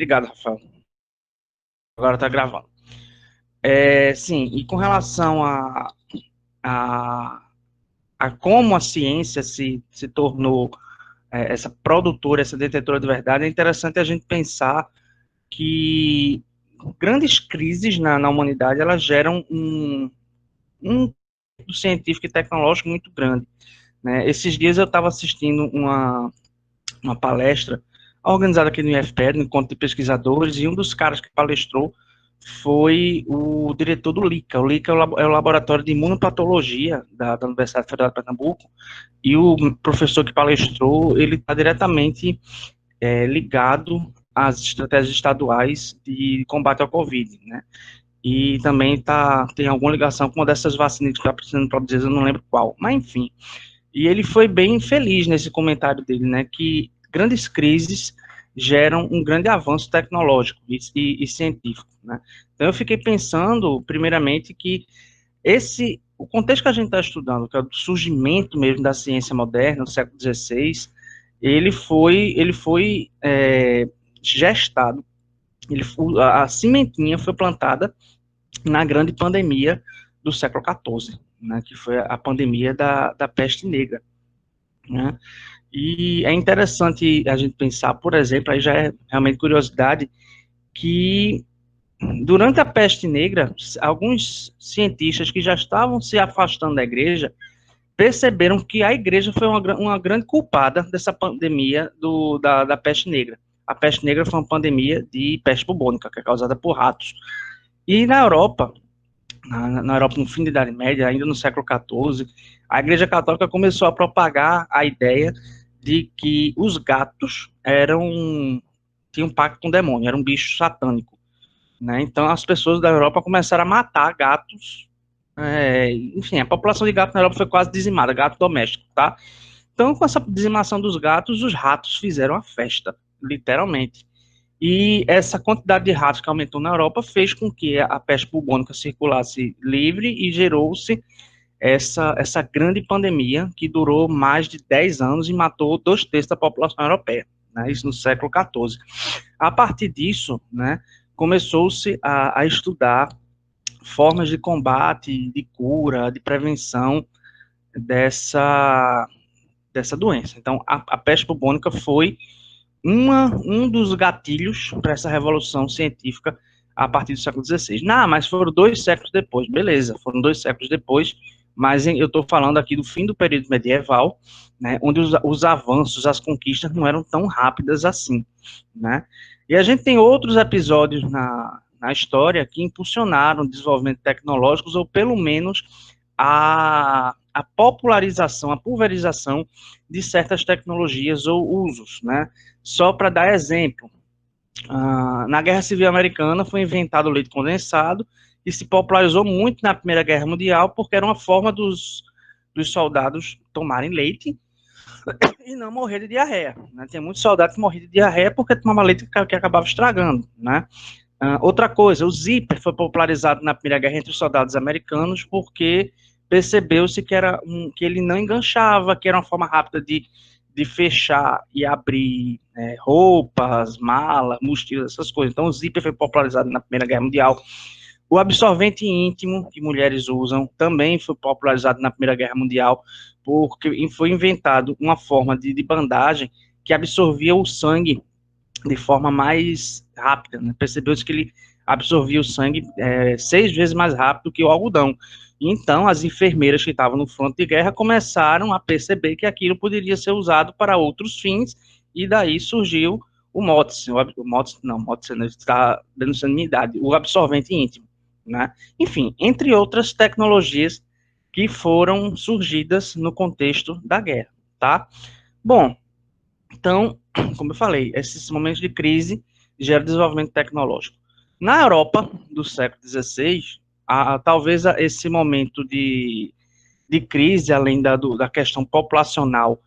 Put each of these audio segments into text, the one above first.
Obrigado, Rafael. Agora está gravando. Sim, e com relação a, a como a ciência se tornou essa produtora, essa detetora de verdade, é interessante a gente pensar que grandes crises na humanidade, elas geram um científico e tecnológico muito grande, né? Esses dias eu estava assistindo uma palestra organizada aqui no IFPE, no Encontro de Pesquisadores, e um dos caras que palestrou foi o diretor do LICA. O LICA é o Laboratório de Imunopatologia da Universidade Federal de Pernambuco, e o professor que palestrou, ele está diretamente ligado às estratégias estaduais de combate ao Covid, né? E também tem alguma ligação com uma dessas vacinas que está precisando produzir, eu não lembro qual, mas enfim. E ele foi bem feliz nesse comentário dele, né, que grandes crises geram um grande avanço tecnológico e científico, né. Então eu fiquei pensando, primeiramente, que o contexto que a gente está estudando, que é o surgimento mesmo da ciência moderna, no século XVI, ele foi gestado, a sementinha foi plantada na grande pandemia do século XIV, né, que foi a pandemia da peste negra, né? E é interessante a gente pensar, por exemplo, aí já é realmente curiosidade, que durante a peste negra, alguns cientistas que já estavam se afastando da igreja perceberam que a igreja foi uma grande culpada dessa pandemia da peste negra. A peste negra foi uma pandemia de peste bubônica, que é causada por ratos. E na Europa, na Europa no fim da Idade Média, ainda no século XIV, a Igreja Católica começou a propagar a ideia de que os gatos tinham um pacto com o demônio, era um bicho satânico, né? Então as pessoas da Europa começaram a matar gatos. Enfim, a população de gatos na Europa foi quase dizimada, gato doméstico, tá? Então, com essa dizimação dos gatos, os ratos fizeram a festa, literalmente. E essa quantidade de ratos que aumentou na Europa fez com que a peste bubônica circulasse livre e gerou-se essa grande pandemia que durou mais de 10 anos e matou 2/3 da população europeia, né, isso no século XIV. A partir disso, né, começou-se a estudar formas de combate, de cura, de prevenção dessa, dessa doença. Então, a peste bubônica foi um dos gatilhos para essa revolução científica a partir do século XVI. Não, mas foram 2 séculos depois. Beleza, foram 2 séculos depois, mas eu estou falando aqui do fim do período medieval, né, onde os avanços, as conquistas não eram tão rápidas assim, né? E a gente tem outros episódios na história que impulsionaram o desenvolvimento tecnológico, ou pelo menos a popularização, a pulverização de certas tecnologias ou usos, né? Só para dar exemplo, na Guerra Civil Americana foi inventado o leite condensado e se popularizou muito na Primeira Guerra Mundial porque era uma forma dos soldados tomarem leite e não morrer de diarreia, né? Tem muitos soldados que morriam de diarreia porque tomavam leite que acabava estragando, né? Outra coisa, o zíper foi popularizado na Primeira Guerra entre os soldados americanos porque percebeu-se que ele não enganchava, que era uma forma rápida de fechar e abrir roupas, malas, mochilas, essas coisas. Então, o zíper foi popularizado na Primeira Guerra Mundial. O absorvente íntimo, que mulheres usam, também foi popularizado na Primeira Guerra Mundial, porque foi inventado uma forma de bandagem que absorvia o sangue de forma mais rápida, né? Percebeu-se que ele absorvia o sangue 6 vezes mais rápido que o algodão. Então, as enfermeiras que estavam no fronte de guerra começaram a perceber que aquilo poderia ser usado para outros fins, e daí surgiu o MOTS, MOTS não, está denunciando minha idade, o absorvente íntimo, né? Enfim, entre outras tecnologias que foram surgidas no contexto da guerra, tá? Bom, então, como eu falei, esses momentos de crise geram desenvolvimento tecnológico. Na Europa do século XVI, talvez esse momento de crise, além da questão populacional,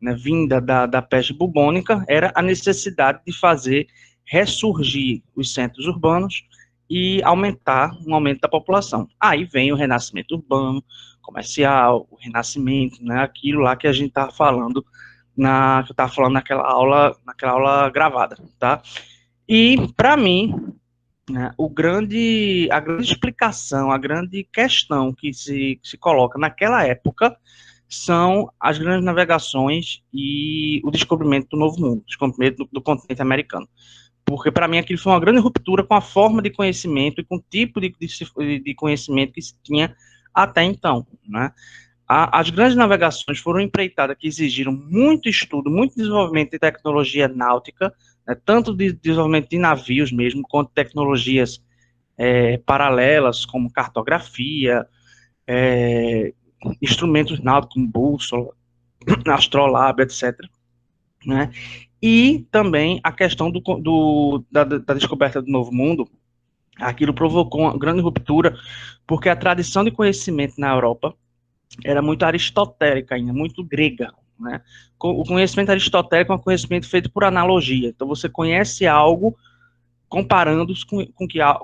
né, vinda da peste bubônica, era a necessidade de fazer ressurgir os centros urbanos e um aumento da população. Aí vem o renascimento urbano, comercial, o renascimento, né, aquilo lá que a gente estava falando que eu estava falando naquela aula gravada, tá? E, para mim, né, a grande explicação, a grande questão que se coloca naquela época são as grandes navegações e o descobrimento do Novo Mundo, o descobrimento do continente americano. Porque, para mim, aquilo foi uma grande ruptura com a forma de conhecimento e com o tipo de conhecimento que se tinha até então, né? As grandes navegações foram empreitadas que exigiram muito estudo, muito desenvolvimento de tecnologia náutica, né, tanto de desenvolvimento de navios mesmo, quanto tecnologias paralelas, como cartografia, é, instrumentos náuticos, como bússola, astrolábio, etc. Né? E também a questão da descoberta do Novo Mundo, aquilo provocou uma grande ruptura, porque a tradição de conhecimento na Europa era muito aristotélica ainda, muito grega, né? O conhecimento aristotélico é um conhecimento feito por analogia. Então, você conhece algo comparando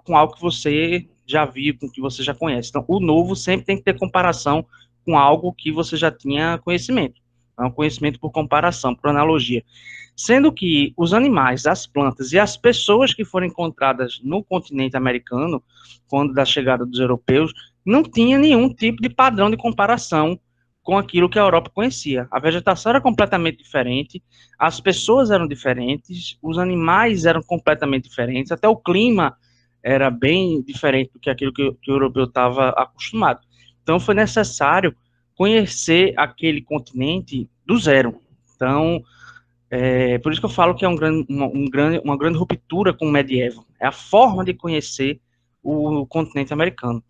com algo que você já viu, com o que você já conhece. Então, o novo sempre tem que ter comparação com algo que você já tinha conhecimento. É um conhecimento por comparação, por analogia. Sendo que os animais, as plantas e as pessoas que foram encontradas no continente americano, quando da chegada dos europeus, não tinha nenhum tipo de padrão de comparação com aquilo que a Europa conhecia. A vegetação era completamente diferente, as pessoas eram diferentes, os animais eram completamente diferentes, até o clima era bem diferente do que aquilo que o europeu estava acostumado. Então foi necessário conhecer aquele continente do zero. Então, por isso que eu falo que é uma grande ruptura com o medieval. É a forma de conhecer o continente americano.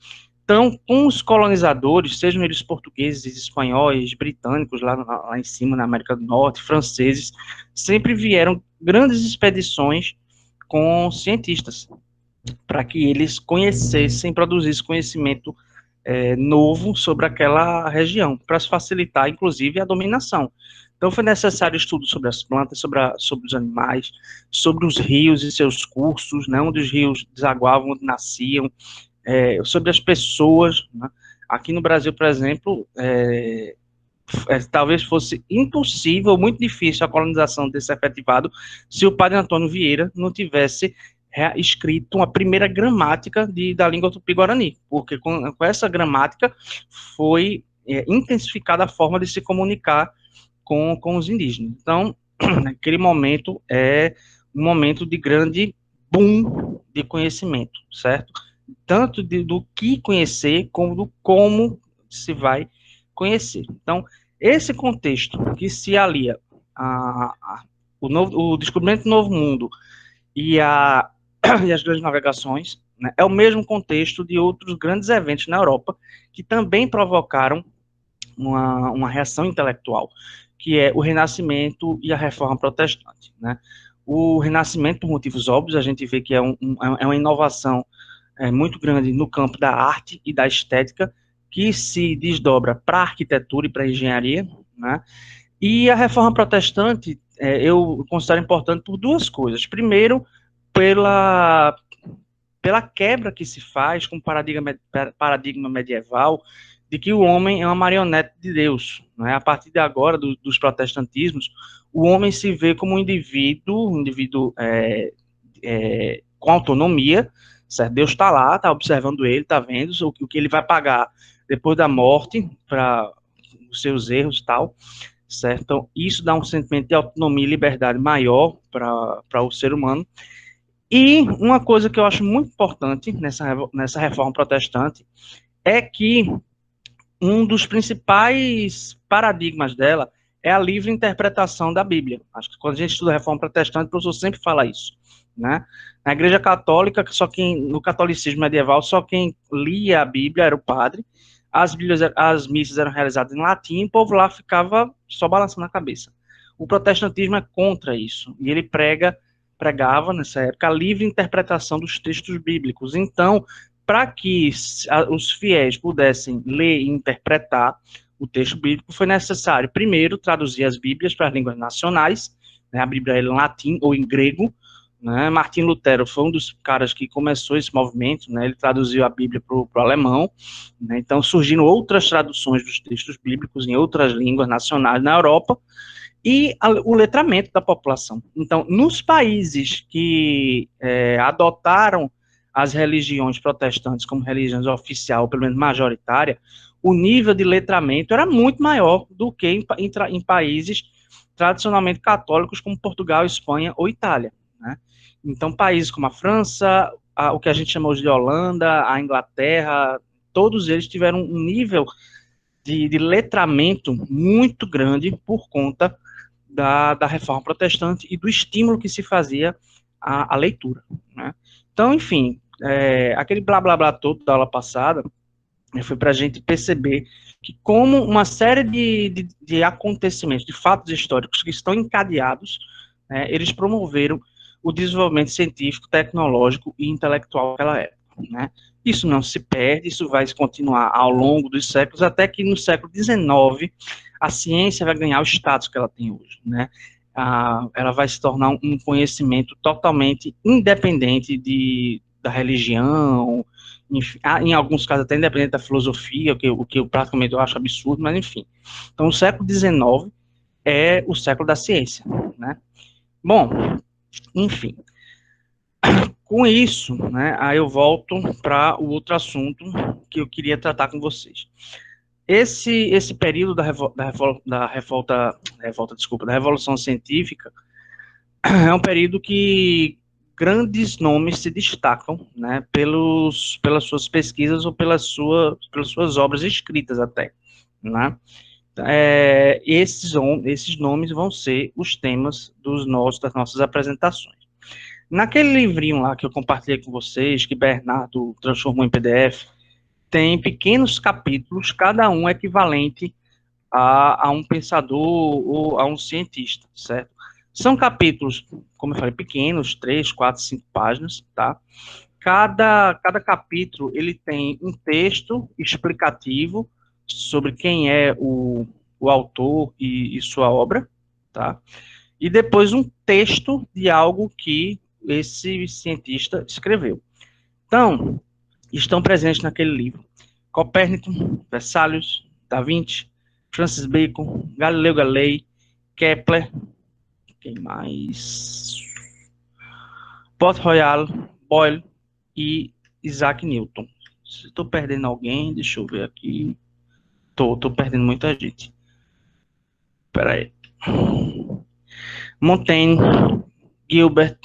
Então, com os colonizadores, sejam eles portugueses, espanhóis, britânicos, lá em cima, na América do Norte, franceses, sempre vieram grandes expedições com cientistas, para que eles conhecessem, produzissem conhecimento novo sobre aquela região, para facilitar, inclusive, a dominação. Então, foi necessário estudo sobre as plantas, sobre os animais, sobre os rios e seus cursos, né, onde os rios desaguavam, onde nasciam, sobre as pessoas. Né? Aqui no Brasil, por exemplo, talvez fosse impossível, muito difícil a colonização ter se efetivado se o padre Antônio Vieira não tivesse escrito uma primeira gramática da língua tupi-guarani, porque com essa gramática foi intensificada a forma de se comunicar com os indígenas. Então, naquele momento é um momento de grande boom de conhecimento, certo? Tanto do que conhecer, como do como se vai conhecer. Então, esse contexto que se alia o descobrimento do Novo Mundo e, e as grandes navegações, né, é o mesmo contexto de outros grandes eventos na Europa que também provocaram uma reação intelectual, que é o Renascimento e a Reforma Protestante. Né? O Renascimento, por motivos óbvios, a gente vê que é uma inovação muito grande no campo da arte e da estética, que se desdobra para a arquitetura e para a engenharia, né? E a Reforma Protestante, eu considero importante por duas coisas. Primeiro, pela, pela quebra que se faz com o paradigma medieval de que o homem é uma marionete de Deus. Né? A partir de agora, dos protestantismos, o homem se vê como um indivíduo com autonomia, certo? Deus está lá, está observando ele, está vendo o que ele vai pagar depois da morte para os seus erros e tal, certo? Então, isso dá um sentimento de autonomia e liberdade maior para o ser humano. E uma coisa que eu acho muito importante nessa reforma protestante é que um dos principais paradigmas dela é a livre interpretação da Bíblia. Acho que quando a gente estuda a reforma protestante, o professor sempre fala isso. Né? Na Igreja Católica, no catolicismo medieval, só quem lia a Bíblia era o padre, as missas eram realizadas em latim, e o povo lá ficava só balançando a cabeça. O protestantismo é contra isso, e ele pregava, nessa época, a livre interpretação dos textos bíblicos. Então, para que os fiéis pudessem ler e interpretar o texto bíblico, foi necessário, primeiro, traduzir as Bíblias para as línguas nacionais, né, a Bíblia em latim ou em grego, né. Martim Lutero foi um dos caras que começou esse movimento, né, ele traduziu a Bíblia para o alemão, né, então surgiram outras traduções dos textos bíblicos em outras línguas nacionais na Europa, e o letramento da população. Então, nos países que adotaram as religiões protestantes como religiões oficial, pelo menos majoritária, o nível de letramento era muito maior do que em países tradicionalmente católicos como Portugal, Espanha ou Itália, né? Então, países como a França, o que a gente chama hoje de Holanda, a Inglaterra, todos eles tiveram um nível de letramento muito grande por conta da reforma protestante e do estímulo que se fazia à leitura, né? Então, enfim, aquele blá blá blá todo da aula passada foi para a gente perceber que como uma série de acontecimentos, de fatos históricos que estão encadeados, né, eles promoveram o desenvolvimento científico, tecnológico e intelectual daquela época, né? Isso não se perde, isso vai continuar ao longo dos séculos, até que no século XIX a ciência vai ganhar o status que ela tem hoje, né? Ela vai se tornar um conhecimento totalmente independente da religião, enfim, em alguns casos até independente da filosofia, o que eu praticamente eu acho absurdo, mas enfim. Então, o século XIX é o século da ciência, né? Bom, enfim, com isso, né, aí eu volto para o outro assunto que eu queria tratar com vocês. Esse período da Revolução Científica é um período que grandes nomes se destacam, né, pelas suas pesquisas ou pelas suas obras escritas até, né? Esses nomes vão ser os temas das nossas apresentações. Naquele livrinho lá que eu compartilhei com vocês, que Bernardo transformou em PDF, tem pequenos capítulos, cada um equivalente a um pensador ou a um cientista, certo? São capítulos, como eu falei, pequenos, 3, 4, 5 páginas, tá? Cada capítulo, ele tem um texto explicativo sobre quem é o autor e sua obra, tá? E depois um texto de algo que esse cientista escreveu. Então, estão presentes naquele livro Copérnico, Vesalius, Da Vinci, Francis Bacon, Galileu Galilei, Kepler, quem mais? Port Royal, Boyle e Isaac Newton. Se estou perdendo alguém, deixa eu ver aqui. Tô perdendo muita gente. Espera aí. Montaigne, Gilbert,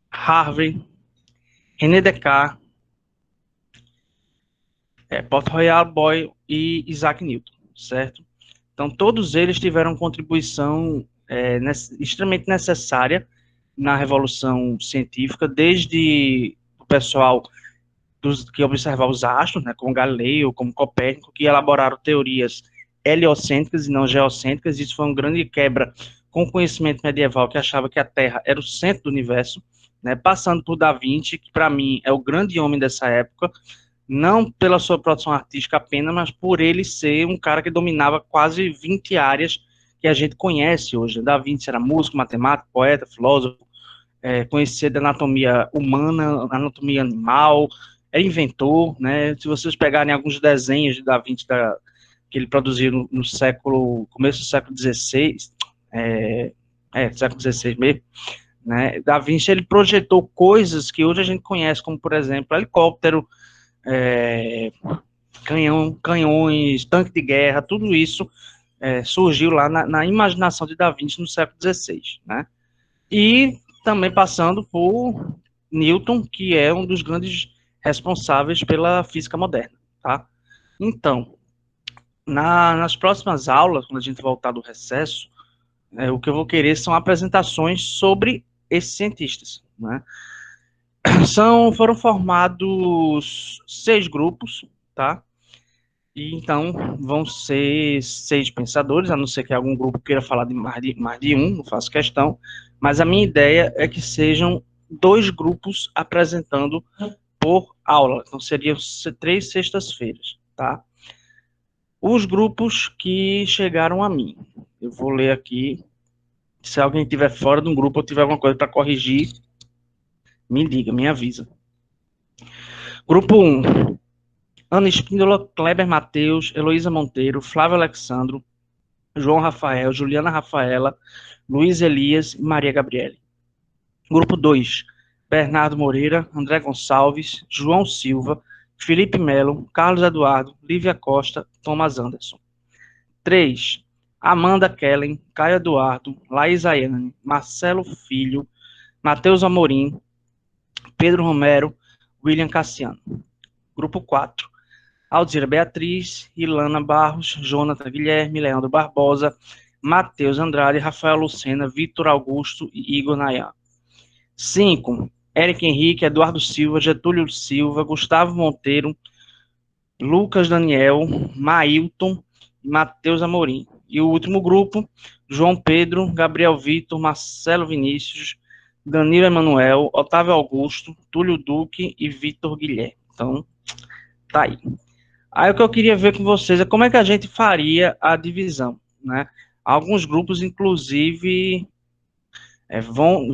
Harvey, René Descartes, Port Royal, Boyle e Isaac Newton, certo? Então, todos eles tiveram contribuição extremamente necessária na revolução científica, desde o pessoal que observava os astros, né, como Galileu, como Copérnico, que elaboraram teorias heliocêntricas e não geocêntricas. Isso foi uma grande quebra com o conhecimento medieval, que achava que a Terra era o centro do universo, né, passando por Da Vinci, que para mim é o grande homem dessa época, não pela sua produção artística apenas, mas por ele ser um cara que dominava quase 20 áreas que a gente conhece hoje. Da Vinci era músico, matemático, poeta, filósofo, conhecia da anatomia humana, anatomia animal, é inventor, né? Se vocês pegarem alguns desenhos de Da Vinci que ele produziu no começo do século XVI, século XVI mesmo, né? Da Vinci ele projetou coisas que hoje a gente conhece, como por exemplo, helicóptero, canhões, tanque de guerra, tudo isso surgiu lá na imaginação de Da Vinci no século XVI, né? E também passando por Newton, que é um dos grandes responsáveis pela física moderna, tá? Então, nas próximas aulas, quando a gente voltar do recesso, o que eu vou querer são apresentações sobre esses cientistas, né? Foram formados 6 grupos, tá? E então vão ser 6 pensadores, a não ser que algum grupo queira falar de mais de um, não faço questão, mas a minha ideia é que sejam 2 grupos apresentando por aula, então seriam 3 sextas-feiras, tá? Os grupos que chegaram a mim, eu vou ler aqui, se alguém estiver fora de um grupo ou tiver alguma coisa para corrigir, me diga, me avisa. Grupo 1, Ana Espíndola, Kleber Mateus, Heloísa Monteiro, Flávio Alexandro, João Rafael, Juliana Rafaela, Luiz Elias e Maria Gabriele. Grupo 2, Bernardo Moreira, André Gonçalves, João Silva, Felipe Melo, Carlos Eduardo, Lívia Costa, Thomas Anderson. 3, Amanda Kellen, Caio Eduardo, Laís Ayane, Marcelo Filho, Matheus Amorim, Pedro Romero, William Cassiano. Grupo 4, Aldira Beatriz, Ilana Barros, Jonathan Guilherme, Leandro Barbosa, Matheus Andrade, Rafael Lucena, Vitor Augusto e Igor Nayan. 5, Eric Henrique, Eduardo Silva, Getúlio Silva, Gustavo Monteiro, Lucas Daniel, Mailton e Matheus Amorim. E o último grupo, João Pedro, Gabriel Vitor, Marcelo Vinícius, Danilo Emanuel, Otávio Augusto, Túlio Duque e Vitor Guilherme. Então, tá aí. Aí o que eu queria ver com vocês é como é que a gente faria a divisão, né? Alguns grupos, inclusive,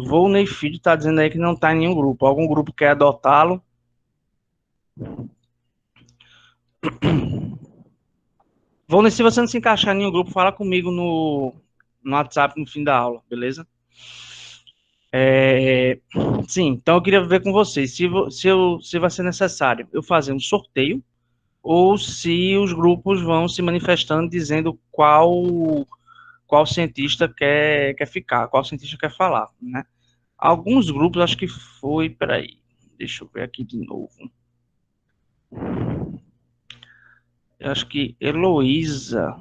Volney Filho está dizendo aí que não está em nenhum grupo. Algum grupo quer adotá-lo? Volney, se você não se encaixar em nenhum grupo, fala comigo no WhatsApp no fim da aula, beleza? Sim, então eu queria ver com vocês se vai ser necessário eu fazer um sorteio ou se os grupos vão se manifestando dizendo qual cientista quer ficar, qual cientista quer falar, né? Alguns grupos, acho que foi, peraí, deixa eu ver aqui de novo. Eu acho que Heloísa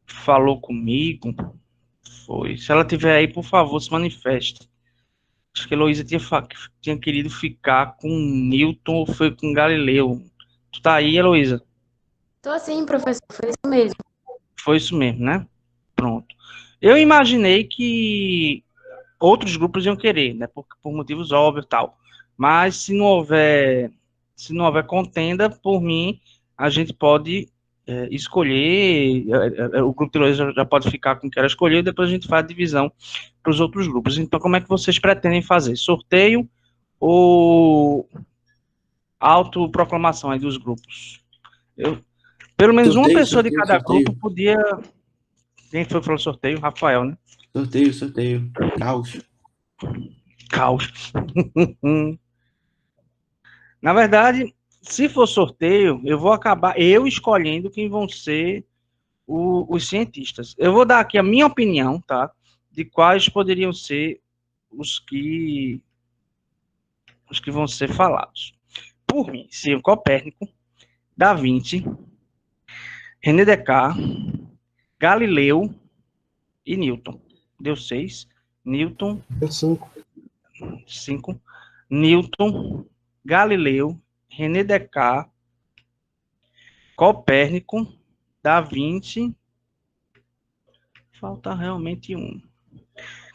falou comigo, foi. Se ela tiver aí, por favor, se manifeste. Acho que a Heloísa tinha querido ficar com Newton ou foi com Galileu. Tu tá aí, Heloísa? Tô assim, professor, foi isso mesmo. Foi isso mesmo, né? Pronto. Eu imaginei que outros grupos iam querer, né? Por motivos óbvios e tal. Mas se não houver contenda, por mim, a gente pode escolher. O grupo de Heloísa já pode ficar com o que era escolhido, depois a gente faz a divisão para os outros grupos. Então, como é que vocês pretendem fazer? Sorteio ou autoproclamação aí dos grupos? Pelo menos uma Sorteio, pessoa de sorteio, cada sorteio. grupo podia. Quem foi para o sorteio? Rafael, né? Sorteio, sorteio. Caos. Caos. Na verdade, se for sorteio, eu vou acabar escolhendo quem vão ser os cientistas. Eu vou dar aqui a minha opinião, tá? De quais poderiam ser os que vão ser falados. Por mim, seria Copérnico, Da Vinci, René Descartes, Galileu e Newton. Deu 6. Newton. Deu 5. 5. Newton, Galileu, René Descartes, Copérnico, Da Vinci. Falta realmente um.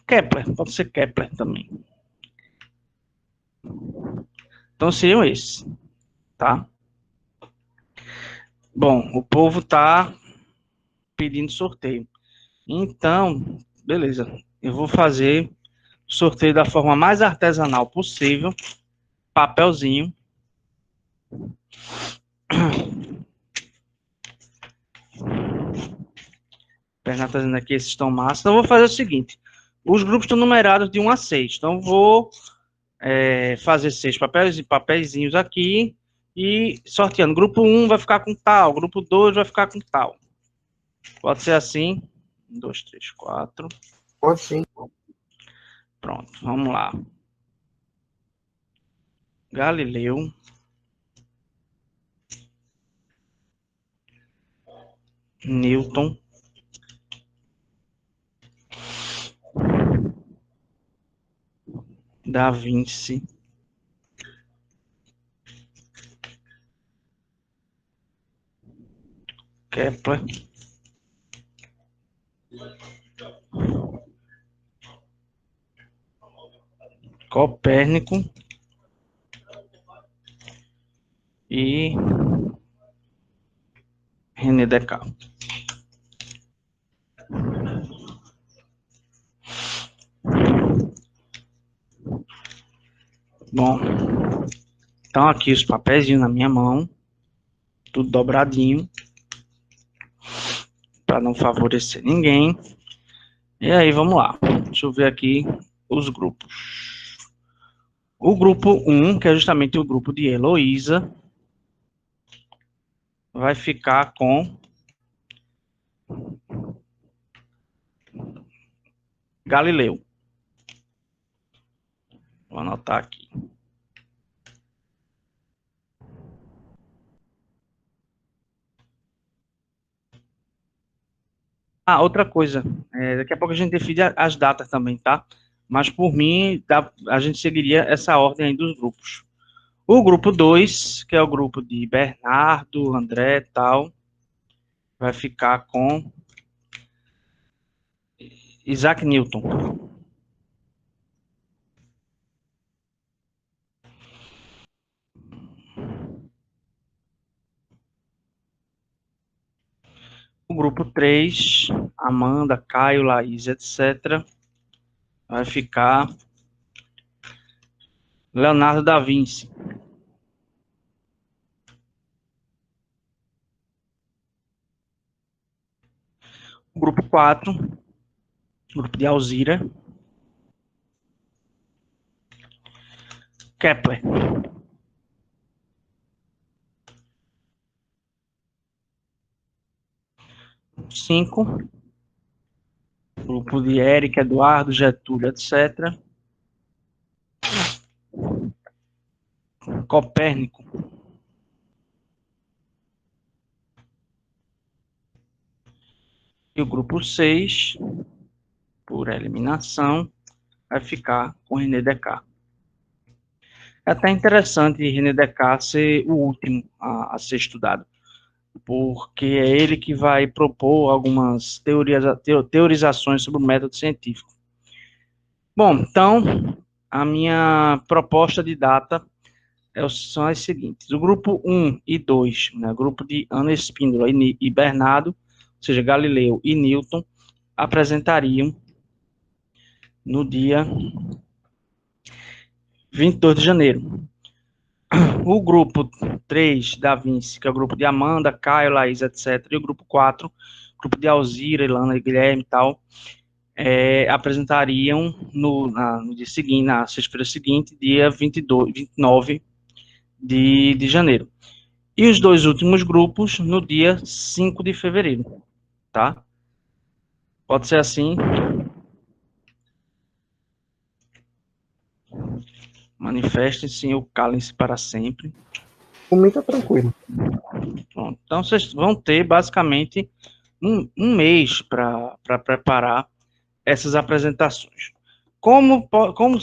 Kepler, pode ser Kepler também. Então seriam esses, tá? Bom, o povo tá pedindo sorteio. Então, beleza. Eu vou fazer o sorteio da forma mais artesanal possível. Papelzinho. Bernardo está dizendo aqui, esses estão massa. Então, eu vou fazer o seguinte. Os grupos estão numerados de 1 a 6. Então, vou fazer 6 papeizinhos aqui e sorteando. Grupo 1 vai ficar com tal, grupo 2 vai ficar com tal. Pode ser assim. 1, 2, 3, 4. Pode sim. Pronto, vamos lá. Galileu. Newton. Da Vinci. Kepler. Copérnico. E René Descartes. Bom, então aqui os papéis na minha mão, tudo dobradinho, para não favorecer ninguém. E aí, vamos lá. Deixa eu ver aqui os grupos. O grupo 1, que é justamente o grupo de Heloísa, vai ficar com Galileu. Vou anotar aqui. Ah, outra coisa. Daqui a pouco a gente define as datas também, tá? Mas por mim, a gente seguiria essa ordem aí dos grupos. O grupo 2, que é o grupo de Bernardo, André e tal, vai ficar com Isaac Newton. O grupo 3, Amanda, Caio, Laís, etc., vai ficar Leonardo da Vinci. O grupo 4, grupo de Alzira, Kepler. Cinco, grupo de Érica, Eduardo, Getúlio, etc. Copérnico. E o grupo 6, por eliminação, vai ficar com René Descartes. É até interessante René Descartes ser o último a ser estudado, porque é ele que vai propor algumas teorizações sobre o método científico. Bom, então, a minha proposta de data são as seguintes. O grupo 1 e 2, né, grupo de Ana Espíndola e Bernardo, ou seja, Galileu e Newton, apresentariam no dia 22 de janeiro. O grupo 3, Da Vinci, que é o grupo de Amanda, Caio, Laís, etc., e o grupo 4, grupo de Alzira, Ilana, Guilherme e tal, apresentariam no dia seguinte, na sexta-feira seguinte, dia 29 de janeiro. E os dois últimos grupos no dia 5 de fevereiro, tá? Pode ser assim. Manifestem-se ou calem-se para sempre. Por mim tá tranquilo. Pronto. Então, vocês vão ter, basicamente, um mês para preparar essas apresentações. Como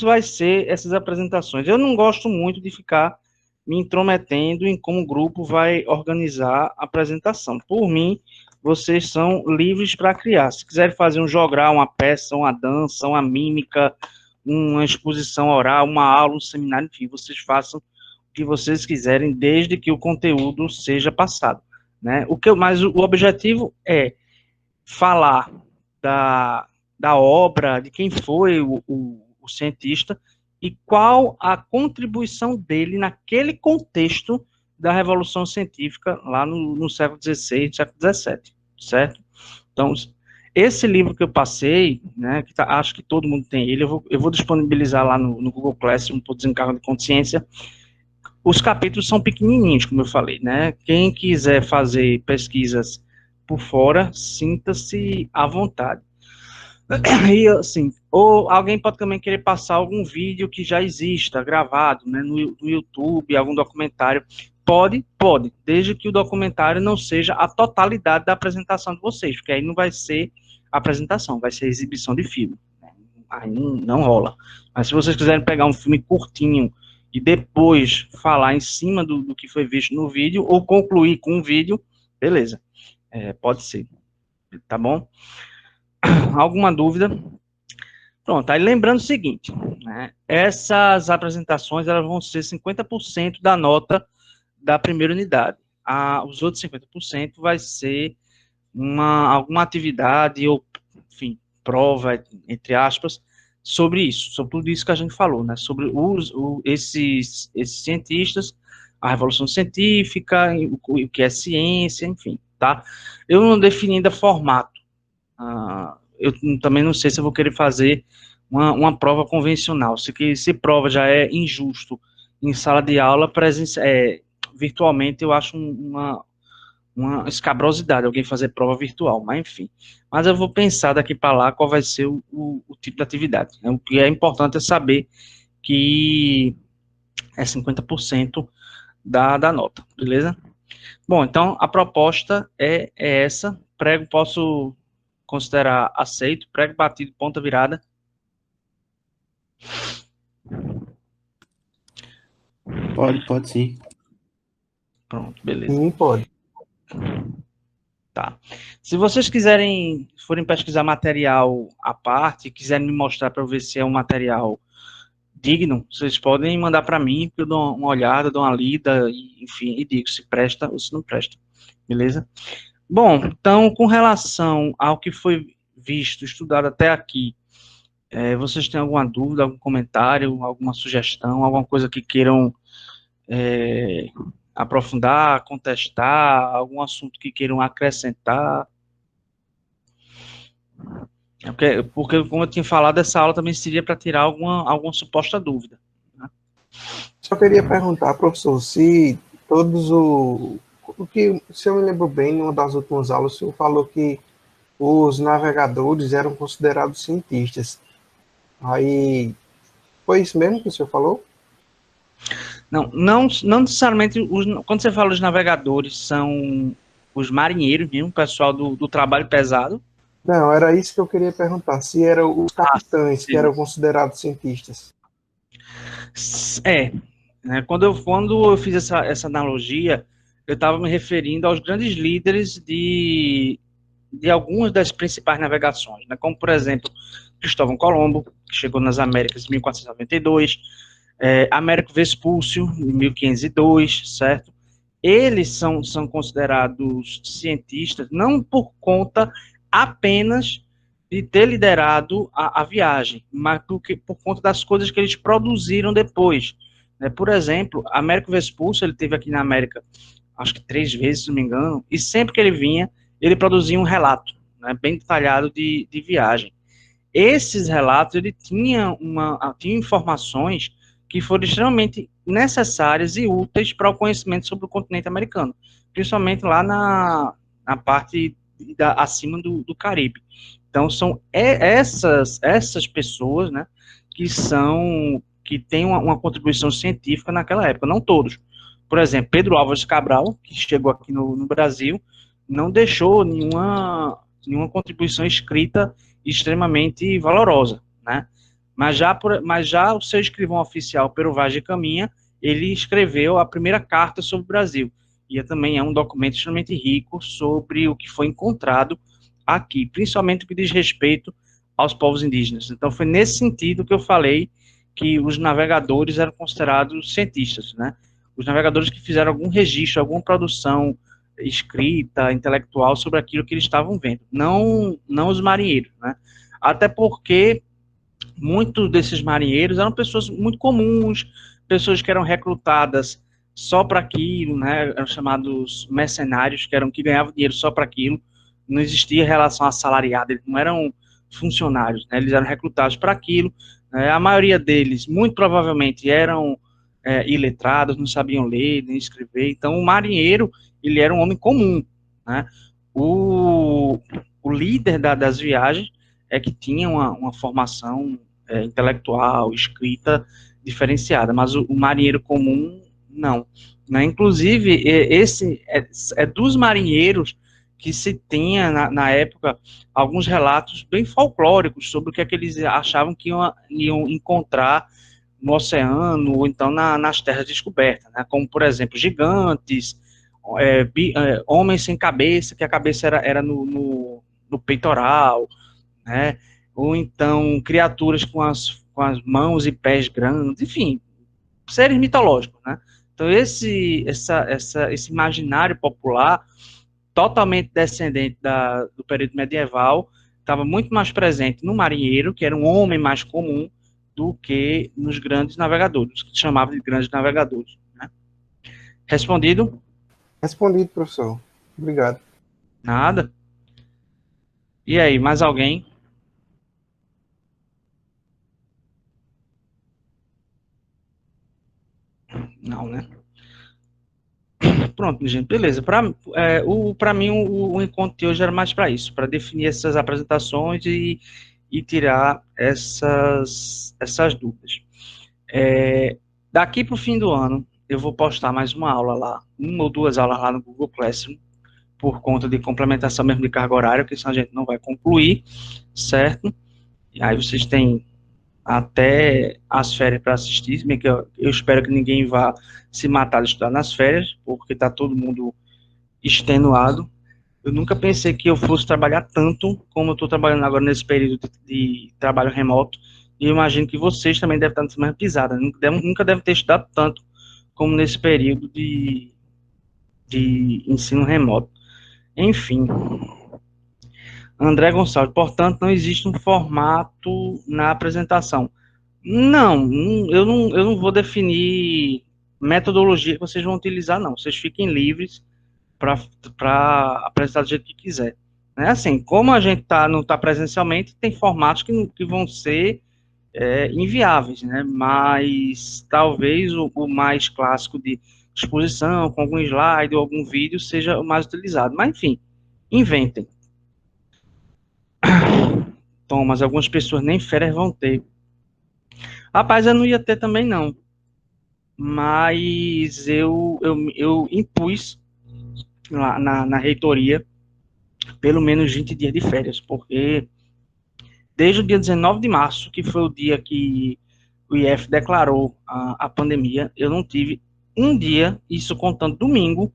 vai ser essas apresentações? Eu não gosto muito de ficar me intrometendo em como o grupo vai organizar a apresentação. Por mim, vocês são livres para criar. Se quiserem fazer um jogral, uma peça, uma dança, uma mímica, uma exposição oral, uma aula, um seminário, enfim, vocês façam o que vocês quiserem, desde que o conteúdo seja passado, né? Mas o objetivo é falar da obra, de quem foi o cientista e qual a contribuição dele naquele contexto da Revolução Científica lá no século XVI, século XVII, certo? Então, esse livro que eu passei, né, acho que todo mundo tem ele, eu vou disponibilizar lá no Google Classroom, por desencargo de consciência. Os capítulos são pequenininhos, como eu falei, né? Quem quiser fazer pesquisas por fora, sinta-se à vontade. E assim, ou alguém pode também querer passar algum vídeo que já exista, gravado, né, no YouTube, algum documentário. Pode, desde que o documentário não seja a totalidade da apresentação de vocês, porque aí não vai ser apresentação, vai ser exibição de filme. Aí não rola. Mas se vocês quiserem pegar um filme curtinho e depois falar em cima do que foi visto no vídeo, ou concluir com um vídeo, beleza, pode ser, tá bom? Alguma dúvida? Pronto, aí lembrando o seguinte, né, essas apresentações elas vão ser 50% da nota da primeira unidade. Os outros 50% vai ser alguma atividade ou, enfim, prova, entre aspas, sobre isso, sobre tudo isso que a gente falou, né, sobre esses cientistas, a revolução científica, o que é ciência, enfim, tá? Eu não defini ainda formato. Eu também não sei se eu vou querer fazer uma prova convencional. Se prova já é injusto em sala de aula, virtualmente eu acho uma escabrosidade alguém fazer prova virtual, mas enfim. Mas eu vou pensar daqui para lá qual vai ser o tipo de atividade. O que é importante é saber que é 50% da nota, beleza? Bom, então a proposta é essa. Prego posso considerar aceito. Prego batido, ponta virada. Pode sim. Pronto, beleza. Sim, pode. Tá. Se vocês forem pesquisar material à parte, quiserem me mostrar para eu ver se é um material digno, vocês podem mandar para mim, que eu dou uma olhada, dou uma lida, enfim, e digo se presta ou se não presta. Beleza? Bom, então, com relação ao que foi visto, estudado até aqui, vocês têm alguma dúvida, algum comentário, alguma sugestão, alguma coisa que queiram aprofundar, contestar, algum assunto que queiram acrescentar? Porque, como eu tinha falado, essa aula também seria para tirar alguma suposta dúvida. Né? Só queria perguntar, professor, se todos o que, se eu me lembro bem, em uma das últimas aulas, o senhor falou que os navegadores eram considerados cientistas. Aí, foi isso mesmo que o senhor falou? Não necessariamente, quando você fala os navegadores, são os marinheiros mesmo, o pessoal do trabalho pesado. Não, era isso que eu queria perguntar, se eram os capitães que Sim. eram considerados cientistas. Né, quando eu fiz essa analogia, eu estava me referindo aos grandes líderes de algumas das principais navegações, né, como, por exemplo, Cristóvão Colombo, que chegou nas Américas em 1492, Américo Vespúcio, em 1502, certo? Eles são considerados cientistas não por conta apenas de ter liderado a viagem, mas por conta das coisas que eles produziram depois. Né? Por exemplo, Américo Vespúcio, ele esteve aqui na América, acho que 3 vezes, se não me engano, e sempre que ele vinha, ele produzia um relato, né, bem detalhado de viagem. Esses relatos, ele tinha informações que foram extremamente necessárias e úteis para o conhecimento sobre o continente americano, principalmente lá na parte acima do Caribe. Então, são essas pessoas, né, que têm uma contribuição científica naquela época, não todos. Por exemplo, Pedro Álvares Cabral, que chegou aqui no Brasil, não deixou nenhuma contribuição escrita extremamente valorosa, né? Mas já o seu escrivão oficial, Pero Vaz de Caminha, ele escreveu a primeira carta sobre o Brasil, e também é um documento extremamente rico sobre o que foi encontrado aqui, principalmente o que diz respeito aos povos indígenas. Então, foi nesse sentido que eu falei que os navegadores eram considerados cientistas, né? Os navegadores que fizeram algum registro, alguma produção escrita, intelectual sobre aquilo que eles estavam vendo, não os marinheiros, né? Até porque muitos desses marinheiros eram pessoas muito comuns, pessoas que eram recrutadas só para aquilo, né? Eram chamados mercenários, que ganhavam dinheiro só para aquilo. Não existia relação assalariada, eles não eram funcionários, né? Eles eram recrutados para aquilo. Né? A maioria deles, muito provavelmente, eram iletrados, não sabiam ler nem escrever. Então, o marinheiro, ele era um homem comum, né? O líder das viagens é que tinha uma formação intelectual, escrita diferenciada, mas o marinheiro comum, não. Né? Inclusive, esse é dos marinheiros que se tinha, na época, alguns relatos bem folclóricos sobre o que é que eles achavam que iam encontrar no oceano, ou então nas terras descobertas, né? Como, por exemplo, gigantes, homens sem cabeça, que a cabeça era no peitoral, né? Ou então criaturas com as mãos e pés grandes, enfim, seres mitológicos, né? Então, esse imaginário popular, totalmente descendente do período medieval, estava muito mais presente no marinheiro, que era um homem mais comum, do que nos grandes navegadores, que chamavam de grandes navegadores. Né? Respondido? Respondido, professor. Obrigado. Nada? E aí, mais alguém? Não, né? Pronto, gente, beleza. Para mim, o encontro de hoje era mais para isso, para definir essas apresentações e tirar essas dúvidas. É, daqui para o fim do ano, eu vou postar mais uma aula lá, uma ou duas aulas lá no Google Classroom, por conta de complementação mesmo de carga horária, que senão a gente não vai concluir, certo? E aí vocês têm até as férias para assistir, se bem que eu espero que ninguém vá se matar de estudar nas férias, porque está todo mundo extenuado. Eu nunca pensei que eu fosse trabalhar tanto como eu estou trabalhando agora nesse período de trabalho remoto. E eu imagino que vocês também devem estar nessa mesma pisada. Nunca devem ter estudado tanto como nesse período de ensino remoto. Enfim, André Gonçalves, portanto, não existe um formato na apresentação. Não, eu não vou definir metodologia que vocês vão utilizar, não. Vocês fiquem livres para apresentar do jeito que quiser. Né? Assim, como a gente não está presencialmente, tem formatos que vão ser inviáveis, né? Mas talvez o mais clássico de exposição, com algum slide ou algum vídeo, seja o mais utilizado. Mas, enfim, inventem. Thomas, algumas pessoas nem férias vão ter. Rapaz, eu não ia ter também, não. Mas eu impus lá na reitoria pelo menos 20 dias de férias, porque desde o dia 19 de março, que foi o dia que o IF declarou a pandemia, eu não tive um dia, isso contando domingo,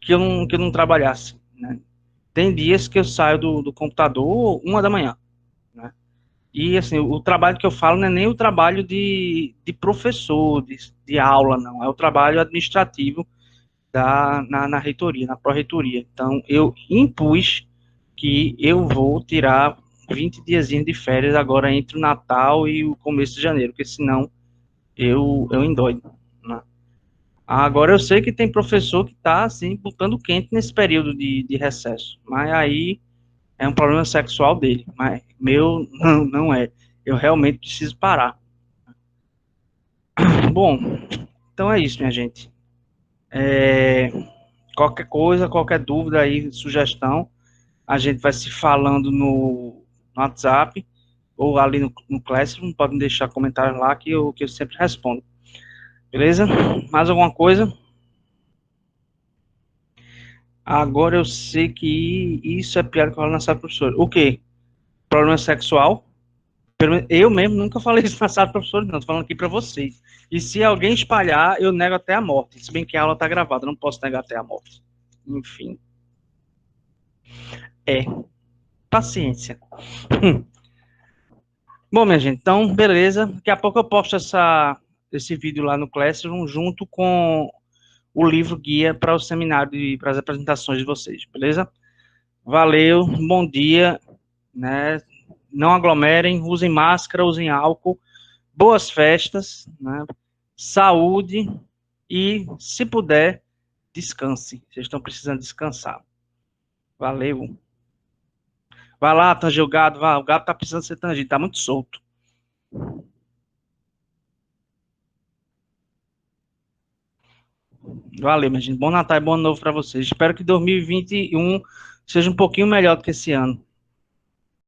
que eu não trabalhasse, né? Tem dias que eu saio do computador 1 da manhã, né? E, assim, o trabalho que eu falo não é nem o trabalho de professor, de aula, não. É o trabalho administrativo na reitoria, na pró-reitoria. Então, eu impus que eu vou tirar 20 diazinhos de férias agora entre o Natal e o começo de janeiro, porque senão eu endoido, né? Agora, eu sei que tem professor que está, assim, botando quente nesse período de recesso, mas aí é um problema sexual dele, mas meu não é. Eu realmente preciso parar. Bom, então é isso, minha gente. Qualquer coisa, qualquer dúvida aí, sugestão, a gente vai se falando no WhatsApp ou ali no Classroom, podem deixar comentários lá que eu sempre respondo. Beleza? Mais alguma coisa? Agora eu sei que isso é piada que rola na sala professora. O quê? Problema sexual? Eu mesmo nunca falei isso na sala professora, não. Tô falando aqui para vocês. E se alguém espalhar, eu nego até a morte. Se bem que a aula tá gravada, eu não posso negar até a morte. Enfim. É. Paciência. Bom, minha gente, então, beleza. Daqui a pouco eu posto esse vídeo lá no Classroom junto com o livro guia para o seminário e para as apresentações de vocês, beleza? Valeu, bom dia, né? Não aglomerem, usem máscara, usem álcool, boas festas, né? Saúde e, se puder, descanse. Vocês estão precisando descansar. Valeu. Vai lá, tanger o gado, vai. O gado tá precisando ser tangido, tá muito solto. Valeu, minha gente. Bom Natal e bom Ano Novo para vocês. Espero que 2021 seja um pouquinho melhor do que esse ano.